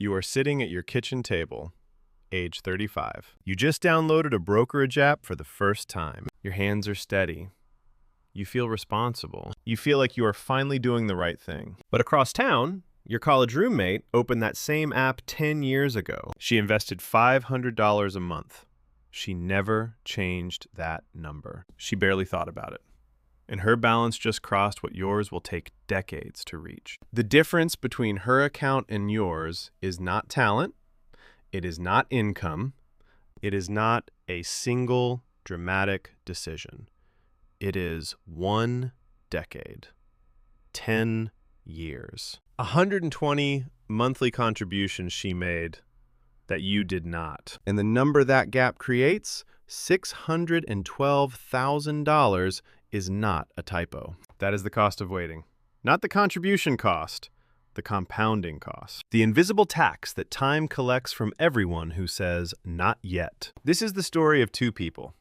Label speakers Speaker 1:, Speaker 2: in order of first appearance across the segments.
Speaker 1: You are sitting at your kitchen table, age 35. You just downloaded a brokerage app for the first time. Your hands are steady. You feel responsible. You feel like you are finally doing the right thing. But across town, your college roommate opened that same app 10 years ago. She invested $500 a month. She never changed that number. She barely thought about it. And her balance just crossed what yours will take decades to reach. The difference between her account and yours is not talent. It is not income. It is not a single dramatic decision. It is 1 decade, 10 years, 120 monthly contributions she made that you did not. And the number that gap creates, $612,000, is not a typo. That is the cost of waiting. Not the contribution cost, the compounding cost. The invisible tax that time collects from everyone who says, not yet. This is the story of two people.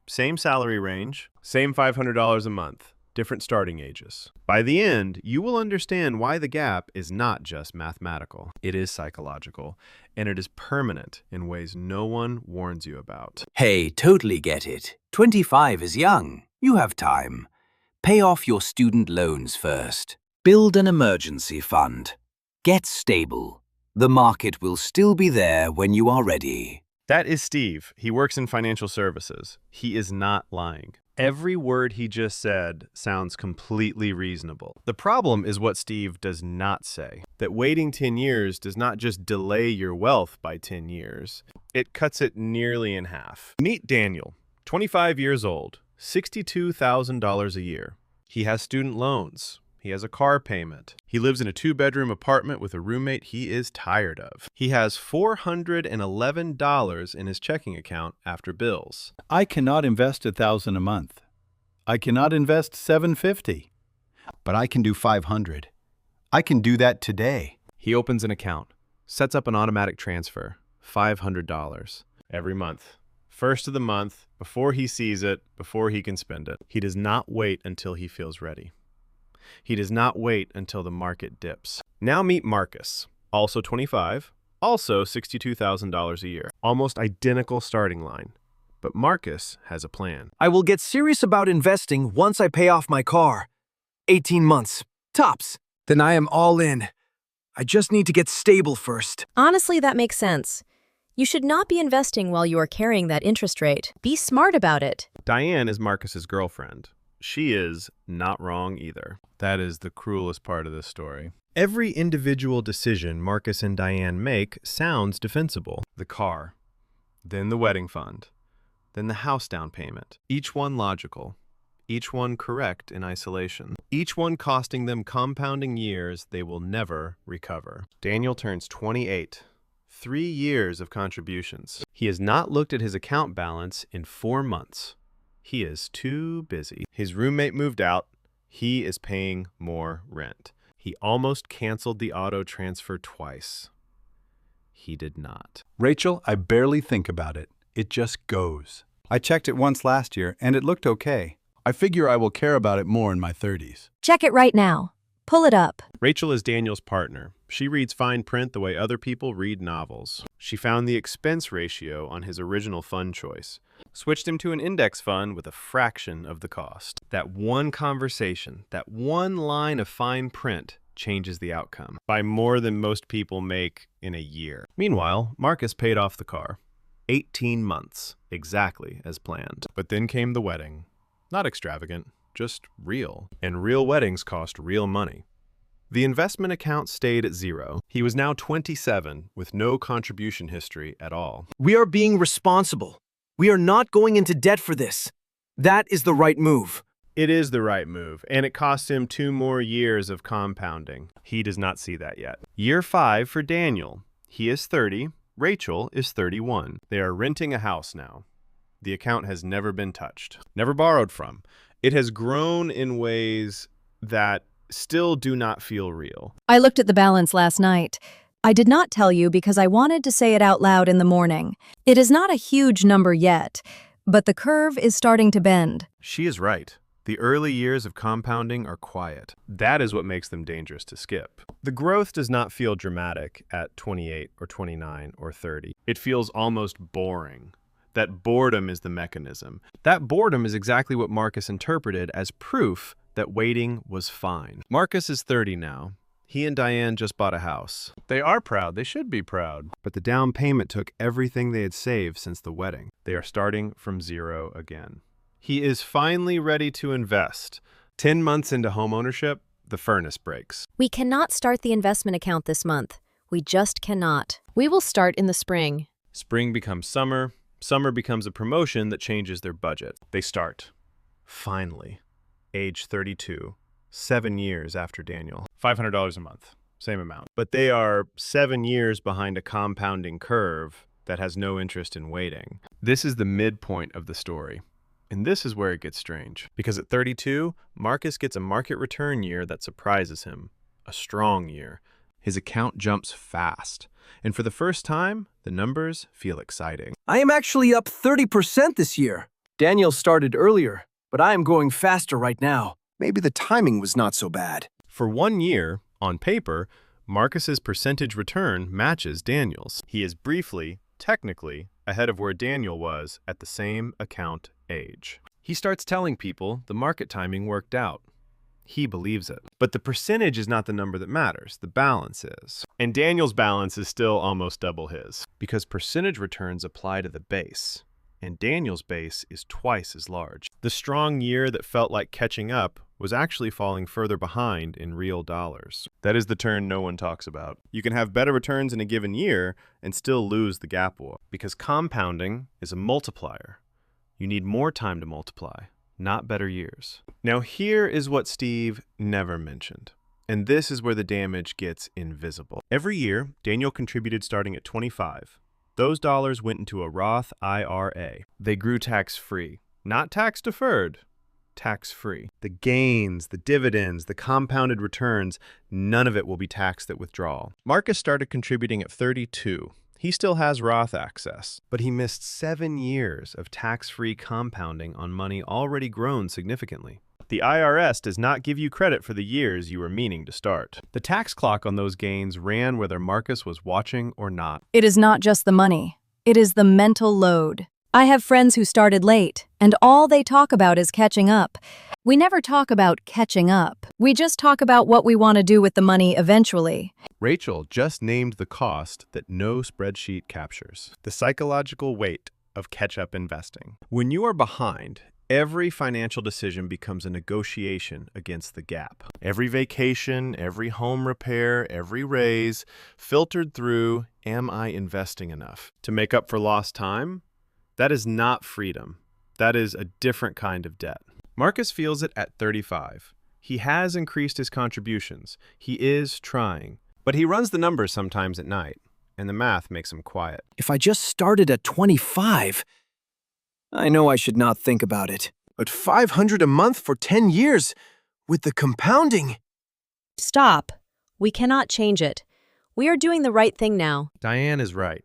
Speaker 1: Same salary range, same $500 a month, different starting ages. By the end, you will understand why the gap is not just mathematical. It is psychological, and it is permanent in ways no one warns you about.
Speaker 2: Hey, totally get it. 25 is young. You have time. Pay off your student loans first. Build an emergency fund. Get stable. The market will still be there when you are ready.
Speaker 1: That is Steve. He works in financial services. He is not lying. Every word he just said sounds completely reasonable. The problem is what Steve does not say. That waiting 10 years does not just delay your wealth by 10 years. It cuts it nearly in half. Meet Daniel, 25 years old, $62,000 a year. He has student loans. He has a car payment. He lives in a 2-bedroom apartment with a roommate he is tired of. He has $411 in his checking account after bills.
Speaker 3: I cannot invest $1,000 a month. I cannot invest $750. But I can do $500. I can do that today.
Speaker 1: He opens an account, sets up an automatic transfer, $500 every month. First of the month, before he sees it, before he can spend it. He does not wait until he feels ready. He does not wait until the market dips. Now meet Marcus, also 25, also $62,000 a year. Almost identical starting line. But Marcus has a plan.
Speaker 4: I will get serious about investing once I pay off my car. 18 months, tops. Then I am all in. I just need to get stable first.
Speaker 5: Honestly, that makes sense. You should not be investing while you are carrying that interest rate. Be smart about it.
Speaker 1: Diane is Marcus's girlfriend. She is not wrong either. That is the cruelest part of this story. Every individual decision Marcus and Diane make sounds defensible. The car, then the wedding fund, then the house down payment. Each one logical, each one correct in isolation, each one costing them compounding years they will never recover. Daniel turns 28. 3 years of contributions. He has not looked at his account balance in 4 months. He is too busy. His roommate moved out. He is paying more rent. He almost canceled the auto transfer twice. He did not.
Speaker 3: Rachel, I barely think about it. It just goes. I checked it once last year, and it looked okay. I figure I will care about it more in my 30s.
Speaker 5: Check it right now. Pull it up.
Speaker 1: Rachel is Daniel's partner. She reads fine print the way other people read novels. She found the expense ratio on his original fund choice, switched him to an index fund with a fraction of the cost. That one conversation, that one line of fine print changes the outcome by more than most people make in a year. Meanwhile, Marcus paid off the car. 18 months, exactly as planned. But then came the wedding. Not extravagant, just real. And real weddings cost real money. The investment account stayed at zero. He was now 27 with no contribution history at all.
Speaker 4: We are being responsible. We are not going into debt for this. That is the right move.
Speaker 1: It is the right move, and it costs him 2 more years of compounding. He does not see that yet. Year 5 for Daniel. He is 30. Rachel is 31. They are renting a house now. The account has never been touched, never borrowed from. It has grown in ways that still do not feel real.
Speaker 5: I looked at the balance last night. I did not tell you because I wanted to say it out loud in the morning. It is not a huge number yet, but the curve is starting to bend.
Speaker 1: She is right. The early years of compounding are quiet. That is what makes them dangerous to skip. The growth does not feel dramatic at 28 or 29 or 30. It feels almost boring. That boredom is the mechanism. That boredom is exactly what Marcus interpreted as proof that waiting was fine. Marcus is 30 now. He and Diane just bought a house. They are proud. They should be proud. But the down payment took everything they had saved since the wedding. They are starting from zero again. He is finally ready to invest. 10 months into homeownership, the furnace breaks.
Speaker 5: We cannot start the investment account this month. We just cannot. We will start in the spring.
Speaker 1: Spring becomes summer. Summer becomes a promotion that changes their budget. They start. Finally. Age 32. 7 years after Daniel. $500 a month. Same amount. But they are 7 years behind a compounding curve that has no interest in waiting. This is the midpoint of the story. And this is where it gets strange. Because at 32, Marcus gets a market return year that surprises him. A strong year. His account jumps fast. And for the first time, the numbers feel exciting.
Speaker 4: I am actually up 30% this year. Daniel started earlier, but I am going faster right now. Maybe the timing was not so bad.
Speaker 1: For 1 year, on paper, Marcus's percentage return matches Daniel's. He is briefly, technically, ahead of where Daniel was at the same account age. He starts telling people the market timing worked out. He believes it. But the percentage is not the number that matters. The balance is. And Daniel's balance is still almost double his, because percentage returns apply to the base. And Daniel's base is twice as large. The strong year that felt like catching up was actually falling further behind in real dollars. That is the turn no one talks about. You can have better returns in a given year and still lose the gap war, because compounding is a multiplier. You need more time to multiply, not better years. Now here is what Steve never mentioned. And this is where the damage gets invisible. Every year, Daniel contributed starting at 25. Those dollars went into a Roth IRA. They grew tax-free. Not tax-deferred, tax-free. The gains, the dividends, the compounded returns, none of it will be taxed at withdrawal. Marcus started contributing at 32. He still has Roth access, but he missed 7 years of tax-free compounding on money already grown significantly. The IRS does not give you credit for the years you were meaning to start. The tax clock on those gains ran whether Marcus was watching or not.
Speaker 6: It is not just the money. It is the mental load. I have friends who started late, and all they talk about is catching up. We never talk about catching up. We just talk about what we want to do with the money eventually.
Speaker 1: Rachel just named the cost that no spreadsheet captures. The psychological weight of catch-up investing. When you are behind, every financial decision becomes a negotiation against the gap. Every vacation, every home repair, every raise, filtered through, am I investing enough? To make up for lost time? That is not freedom. That is a different kind of debt. Marcus feels it at 35. He has increased his contributions. He is trying. But he runs the numbers sometimes at night, and the math makes him quiet.
Speaker 4: If I just started at 25, I know I should not think about it. But $500 a month for 10 years, with the compounding.
Speaker 5: Stop. We cannot change it. We are doing the right thing now.
Speaker 1: Diane is right.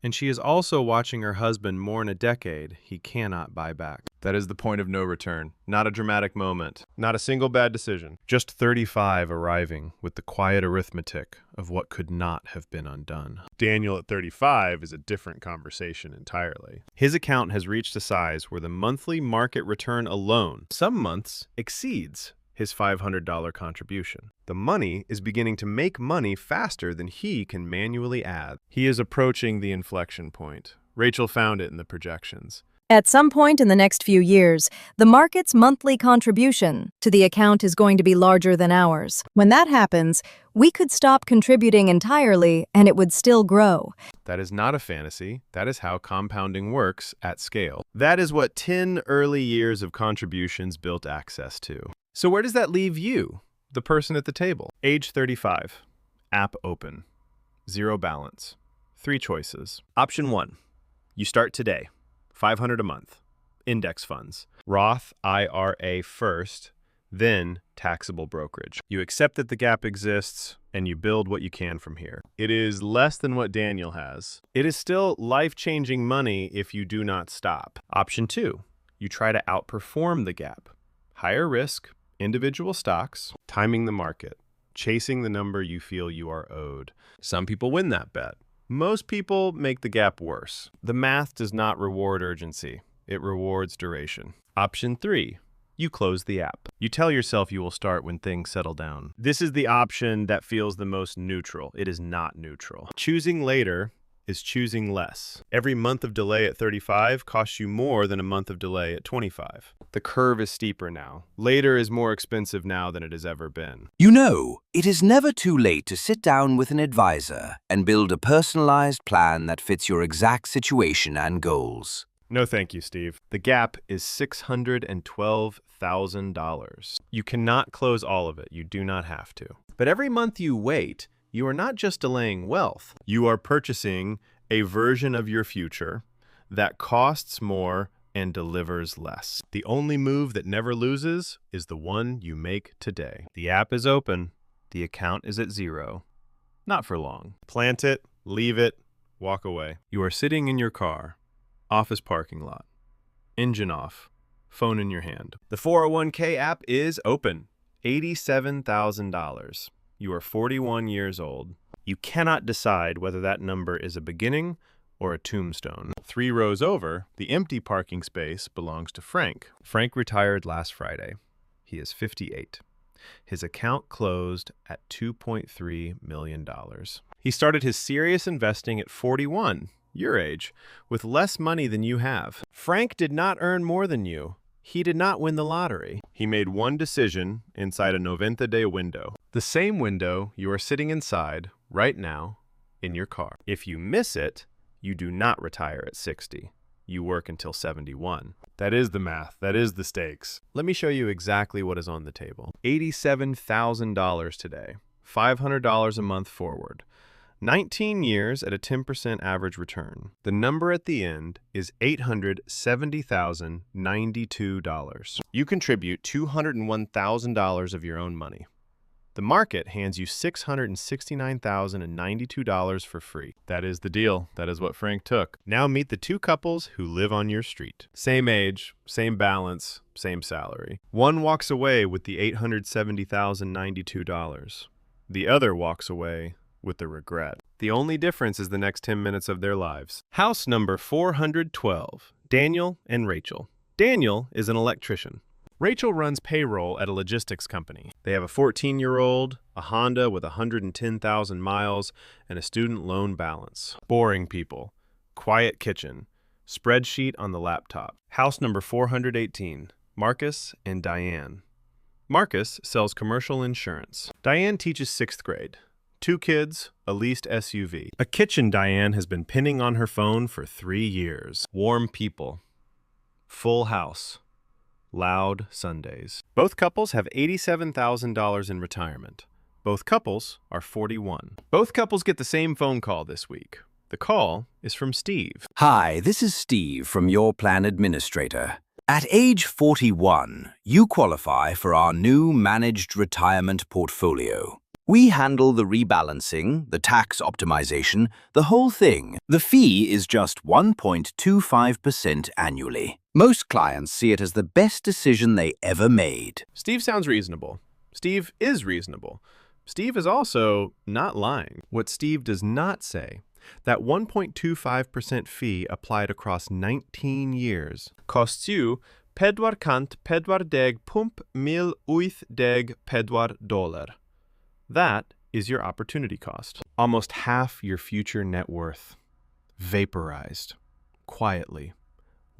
Speaker 1: And she is also watching her husband mourn a decade he cannot buy back. That is the point of no return. Not a dramatic moment. Not a single bad decision. Just 35 arriving with the quiet arithmetic of what could not have been undone. Daniel at 35 is a different conversation entirely. His account has reached a size where the monthly market return alone, some months, exceeds his $500 contribution. The money is beginning to make money faster than he can manually add. He is approaching the inflection point. Rachel found it in the projections.
Speaker 6: At some point in the next few years, the market's monthly contribution to the account is going to be larger than ours. When that happens, we could stop contributing entirely and it would still grow.
Speaker 1: That is not a fantasy. That is how compounding works at scale. That is what 10 early years of contributions built access to. So where does that leave you, the person at the table? Age 35. App open. Zero balance. 3 choices. Option 1. You start today. $500 a month. Index funds. Roth IRA first, then taxable brokerage. You accept that the gap exists, and you build what you can from here. It is less than what Daniel has. It is still life-changing money if you do not stop. Option 2. You try to outperform the gap. Higher risk, individual stocks, timing the market, chasing the number you feel you are owed. Some people win that bet. Most people make the gap worse. The math does not reward urgency. It rewards duration. Option 3. You close the app. You tell yourself you will start when things settle down. This is the option that feels the most neutral. It is not neutral. Choosing later is choosing less. Every month of delay at 35 costs you more than a month of delay at 25. The curve is steeper now. Later is more expensive now than it has ever been.
Speaker 2: You know, it is never too late to sit down with an advisor and build a personalized plan that fits your exact situation and goals.
Speaker 1: No thank you, Steve. The gap is $612,000. You cannot close all of it. You do not have to. But every month you wait, you are not just delaying wealth. You are purchasing a version of your future that costs more and delivers less. The only move that never loses is the one you make today. The app is open. The account is at 0. Not for long. Plant it, leave it, walk away. You are sitting in your car. Office parking lot. Engine off. Phone in your hand. The 401k app is open. $87,000. You are 41 years old. You cannot decide whether that number is a beginning or a tombstone. 3 rows over, the empty parking space belongs to Frank. Frank retired last Friday. He is 58. His account closed at $2.3 million. He started his serious investing at 41. Your age, with less money than you have. Frank did not earn more than you. He did not win the lottery. He made one decision inside a 90-day window. The same window you are sitting inside right now in your car. If you miss it, you do not retire at 60. You work until 71. That is the math. That is the stakes. Let me show you exactly what is on the table. $87,000 today. $500 a month forward. 19 years at a 10% average return. The number at the end is $870,092. You contribute $201,000 of your own money. The market hands you $669,092 for free. That is the deal. That is what Frank took. Now meet the 2 couples who live on your street. Same age, same balance, same salary. One walks away with the $870,092. The other walks away with the regret. The only difference is the next 10 minutes of their lives. House number 412, Daniel and Rachel. Daniel is an electrician. Rachel runs payroll at a logistics company. They have a 14-year-old, a Honda with 110,000 miles, and a student loan balance. Boring people. Quiet kitchen. Spreadsheet on the laptop. House number 418, Marcus and Diane. Marcus sells commercial insurance. Diane teaches 6th grade. 2 kids, a leased SUV. A kitchen Diane has been pinning on her phone for 3 years. Warm people. Full house. Loud Sundays. Both couples have $87,000 in retirement. Both couples are 41. Both couples get the same phone call this week. The call is from Steve.
Speaker 2: Hi, this is Steve from Your Plan Administrator. At age 41, you qualify for our new managed retirement portfolio. We handle the rebalancing, the tax optimization, the whole thing. The fee is just 1.25% annually. Most clients see it as the best decision they ever made.
Speaker 1: Steve sounds reasonable. Steve is reasonable. Steve is also not lying. What Steve does not say, that 1.25% fee applied across 19 years costs you $440,000. That is your opportunity cost. Almost half your future net worth. Vaporized. Quietly.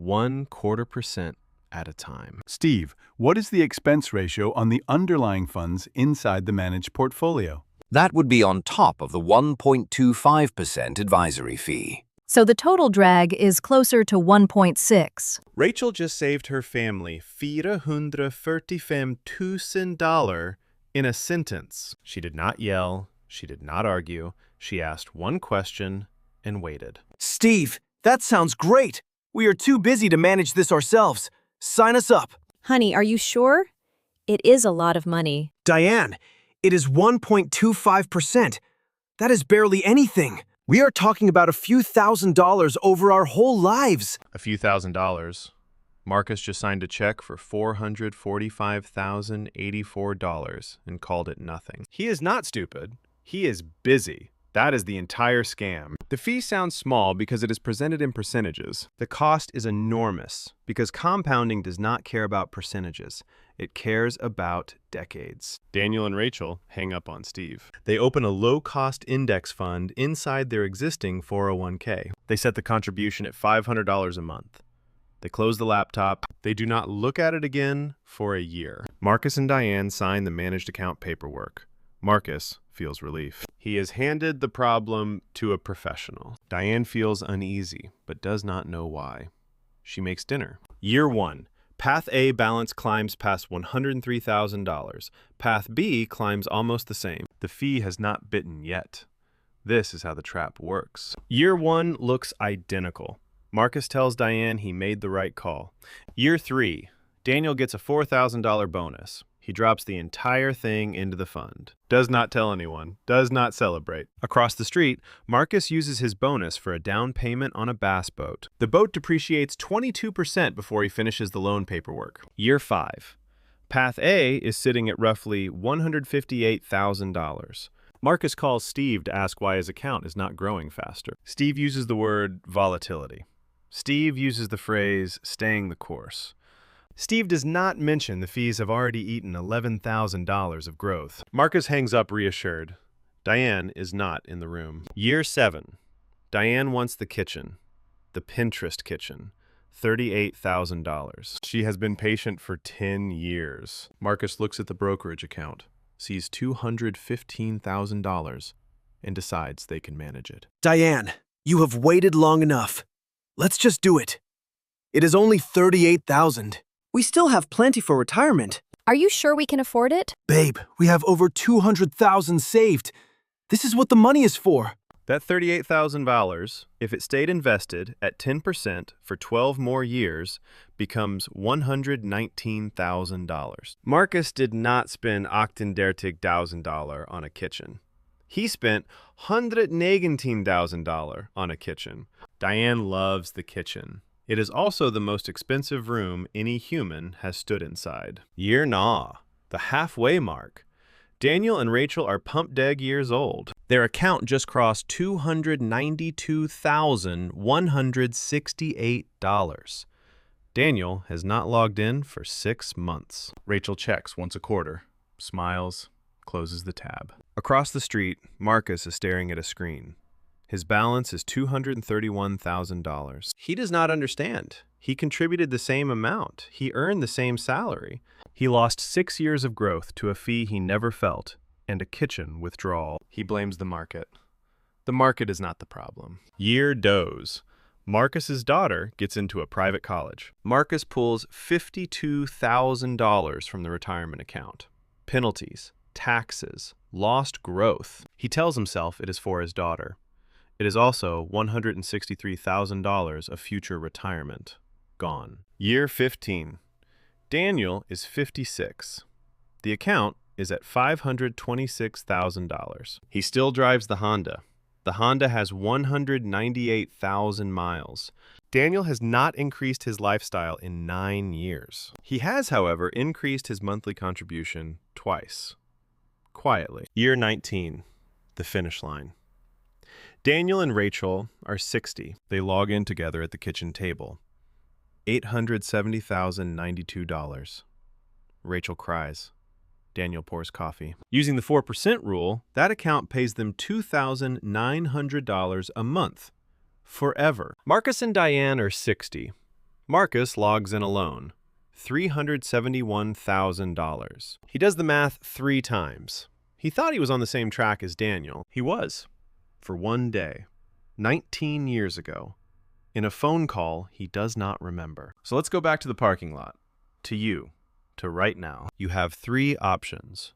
Speaker 1: 0.25% at a time.
Speaker 3: Steve, what is the expense ratio on the underlying funds inside the managed portfolio?
Speaker 2: That would be on top of the 1.25% advisory fee.
Speaker 6: So the total drag is closer to 1.6.
Speaker 1: Rachel just saved her family $445,000 in a sentence. She did not yell. She did not argue. She asked one question and waited.
Speaker 4: Steve, that sounds great. We are too busy to manage this ourselves. Sign us up.
Speaker 5: Honey, are you sure? It is a lot of money.
Speaker 4: Diane, it is 1.25%. That is barely anything. We are talking about a few $1,000s over our whole lives.
Speaker 1: A few $1,000. Marcus just signed a check for $445,084 and called it nothing. He is not stupid. He is busy. That is the entire scam. The fee sounds small because it is presented in percentages. The cost is enormous because compounding does not care about percentages. It cares about decades. Daniel and Rachel hang up on Steve. They open a low-cost index fund inside their existing 401k. They set the contribution at $500 a month. They close the laptop. They do not look at it again for a year. Marcus and Diane sign the managed account paperwork. Marcus feels relief. He has handed the problem to a professional. Diane feels uneasy, but does not know why. She makes dinner. Year 1. Path A balance climbs past $103,000. Path B climbs almost the same. The fee has not bitten yet. This is how the trap works. Year 1 looks identical. Marcus tells Diane he made the right call. Year 3. Daniel gets a $4,000 bonus. He drops the entire thing into the fund. Does not tell anyone. Does not celebrate. Across the street, Marcus uses his bonus for a down payment on a bass boat. The boat depreciates 22% before he finishes the loan paperwork. Year 5. Path A is sitting at roughly $158,000. Marcus calls Steve to ask why his account is not growing faster. Steve uses the word volatility. Steve uses the phrase staying the course. Steve does not mention the fees have already eaten $11,000 of growth. Marcus hangs up reassured. Diane is not in the room. Year 7. Diane wants the kitchen. The Pinterest kitchen. $38,000. She has been patient for 10 years. Marcus looks at the brokerage account, sees $215,000, and decides they can manage it.
Speaker 4: Diane, you have waited long enough. Let's just do it. It is only $38,000. We still have plenty for retirement.
Speaker 6: Are you sure we can afford it?
Speaker 4: Babe, we have over $200,000 saved. This is what the money is for.
Speaker 1: That $38,000, if it stayed invested at 10% for 12 more years, becomes $119,000. Marcus did not spend $38,000 on a kitchen. He spent $119,000 on a kitchen. Diane loves the kitchen. It is also the most expensive room any human has stood inside. Year 9, the halfway mark. Daniel and Rachel are pump deg years old. Their account just crossed $292,168. Daniel has not logged in for 6 months. Rachel checks once a quarter, smiles, closes the tab. Across the street, Marcus is staring at a screen. His balance is $231,000. He does not understand. He contributed the same amount. He earned the same salary. He lost 6 years of growth to a fee he never felt and a kitchen withdrawal. He blames the market. The market is not the problem. Year does. Marcus's daughter gets into a private college. Marcus pulls $52,000 from the retirement account. Penalties, taxes, lost growth. He tells himself it is for his daughter. It is also $163,000 of future retirement. Gone. Year 15. Daniel is 56. The account is at $526,000. He still drives the Honda. The Honda has 198,000 miles. Daniel has not increased his lifestyle in 9 years. He has, however, increased his monthly contribution twice. Quietly. Year 19. The finish line. Daniel and Rachel are 60. They log in together at the kitchen table. $870,092. Rachel cries. Daniel pours coffee. Using the 4% rule, that account pays them $2,900 a month. Forever. Marcus and Diane are 60. Marcus logs in alone. $371,000. He does the math 3 times. He thought he was on the same track as Daniel. He was. For one day, 19 years ago, in a phone call he does not remember. So let's go back to the parking lot, to you, to right now. You have 3 options.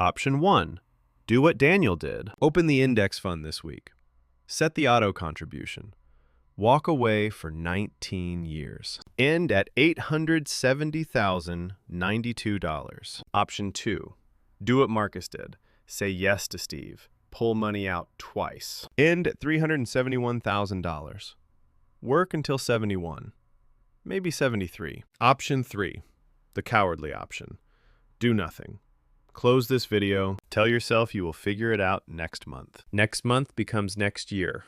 Speaker 1: Option 1, do what Daniel did. Open the index fund this week. Set the auto contribution. Walk away for 19 years. End at $870,092. Option 2, do what Marcus did. Say yes to Steve. Pull money out twice. End at $371,000. Work until 71. maybe 73. Option 3, the cowardly option. Do nothing. Close this video. Tell yourself you will figure it out next month. Next month becomes next year.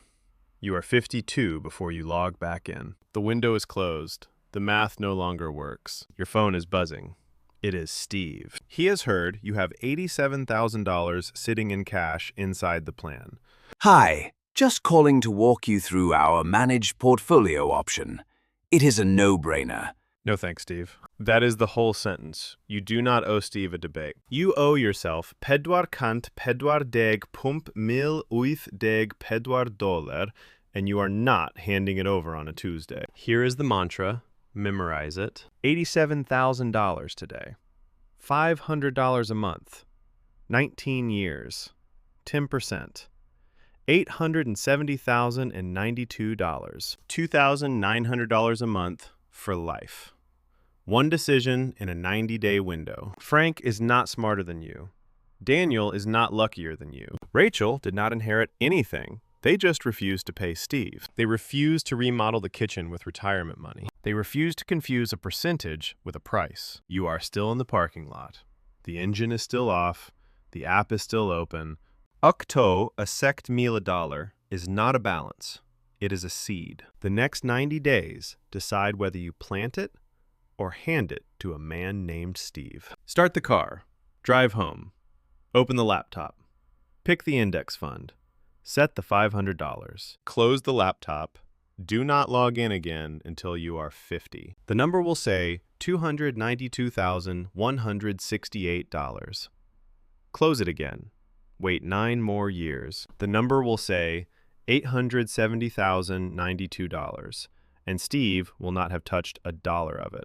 Speaker 1: You are 52 before you log back in. The window is closed. The math no longer works. Your phone is buzzing. It is Steve. He has heard you have $87,000 sitting in cash inside the plan.
Speaker 2: Hi, just calling to walk you through our managed portfolio option. It is a no-brainer.
Speaker 1: No thanks, Steve. That is the whole sentence. You do not owe Steve a debate. You owe yourself $4,480,4 and you are not handing it over on a Tuesday. Here is the mantra. Memorize it. $87,000 today. $500 a month. 19 years. 10%. $870,092. $2,900 a month for life. One decision in a 90-day window. Frank is not smarter than you. Daniel is not luckier than you. Rachel did not inherit anything. They just refused to pay Steve. They refused to remodel the kitchen with retirement money. They refused to confuse a percentage with a price. You are still in the parking lot. The engine is still off. The app is still open. Octo, a sect meal $1, is not a balance. It is a seed. The next 90 days decide whether you plant it or hand it to a man named Steve. Start the car. Drive home. Open the laptop. Pick the index fund. Set the $500. Close the laptop. Do not log in again until you are 50. The number will say $292,168. Close it again. Wait 9 more years. The number will say $870,092, and Steve will not have touched $1 of it.